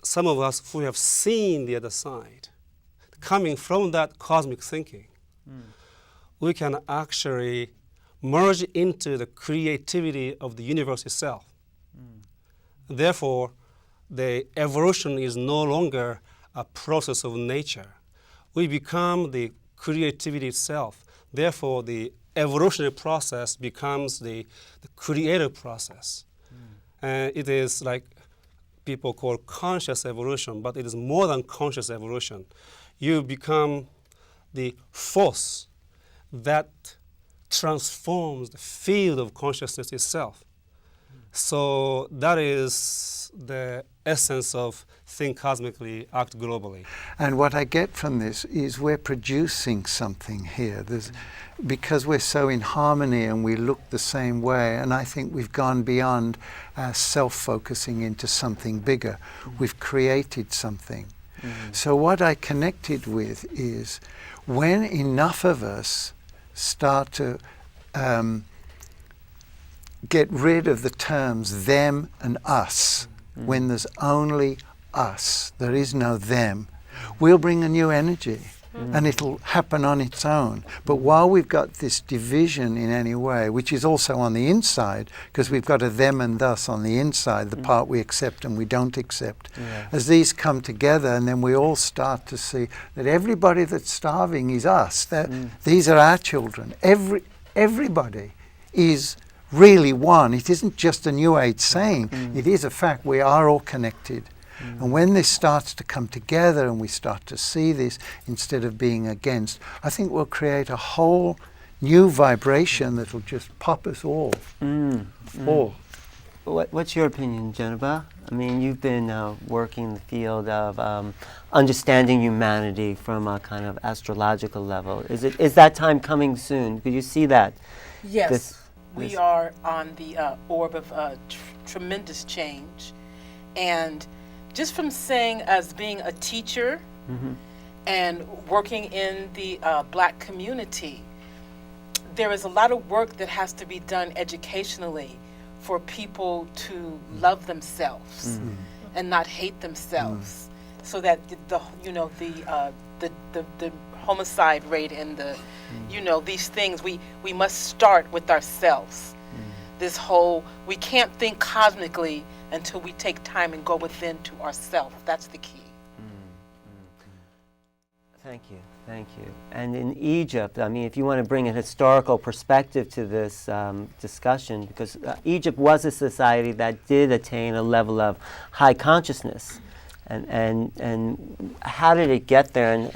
some of us who have seen the other side, coming from that cosmic thinking, we can actually merge into the creativity of the universe itself. Therefore, the evolution is no longer a process of nature. We become the creativity itself. Therefore, the evolutionary process becomes the creative process. It is like people call conscious evolution, but it is more than conscious evolution. You become the force that transforms the field of consciousness itself. So that is the essence of think cosmically, act globally. And what I get from this is we're producing something here. Because we're so in harmony and we look the same way, and I think we've gone beyond our self-focusing into something bigger. We've created something. So what I connected with is when enough of us start to get rid of the terms them and us, when there's only us, there is no them, we'll bring a new energy and it'll happen on its own. But while we've got this division in any way, which is also on the inside, because we've got a them and us on the inside, the part we accept and we don't accept, as these come together and then we all start to see that everybody that's starving is us, that these are our children. Everybody is really one. It isn't just a New Age saying, it is a fact. We are all connected. And when this starts to come together and we start to see this instead of being against, I think we'll create a whole new vibration that will just pop us all. All. What's your opinion, Djenne? I mean, you've been working in the field of understanding humanity from a kind of astrological level. Is that time coming soon? Could you see that? Yes. We are on the orb of tremendous change. And just from saying as being a teacher and working in the Black community, there is a lot of work that has to be done educationally for people to love themselves and not hate themselves, so that the homicide rate and the these things, we must start with ourselves. This whole, we can't think cosmically until we take time and go within to ourselves. That's the key. Thank you. And in Egypt, I mean, if you want to bring a historical perspective to this discussion, because Egypt was a society that did attain a level of high consciousness. And how did it get there,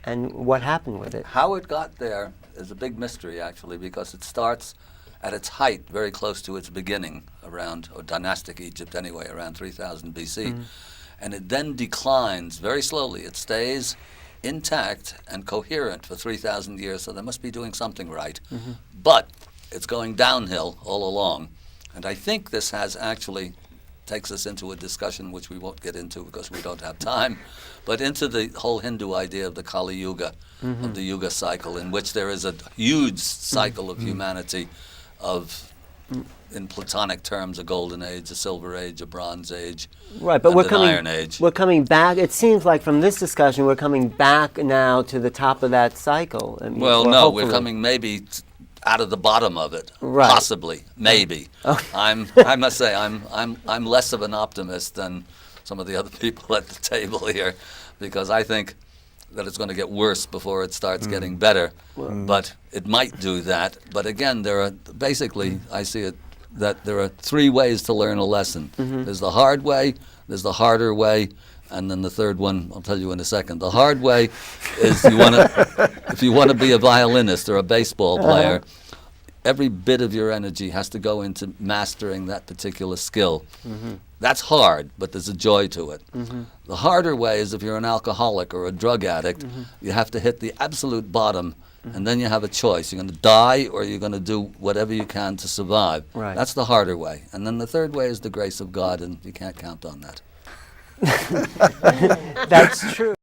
and what happened with it? How it got there is a big mystery, actually, because it starts at its height, very close to its beginning, around, or dynastic Egypt anyway, around 3000 BC. And it then declines very slowly. It stays intact and coherent for 3,000 years, so they must be doing something right. But it's going downhill all along. And I think this has actually takes us into a discussion which we won't get into because we don't have time, but into the whole Hindu idea of the Kali Yuga, of the Yuga cycle, in which there is a huge cycle of humanity of, in Platonic terms, a golden age, a silver age, a bronze age, right, but and an iron age. We're coming back. It seems like from this discussion we're coming back now to the top of that cycle. I mean, well, no, we're coming maybe out of the bottom of it, right. Possibly, maybe. Okay. I must say, I'm less of an optimist than some of the other people at the table here, because I think that it's going to get worse before it starts getting better. But it might do that. But again, there are basically, I see it that there are three ways to learn a lesson. There's the hard way, there's the harder way, and then the third one I'll tell you in a second. The hard way is if you want to be a violinist or a baseball player, every bit of your energy has to go into mastering that particular skill. That's hard, but there's a joy to it. The harder way is if you're an alcoholic or a drug addict, you have to hit the absolute bottom, and then you have a choice. You're going to die or you're going to do whatever you can to survive. Right. That's the harder way. And then the third way is the grace of God, and you can't count on that. That's true.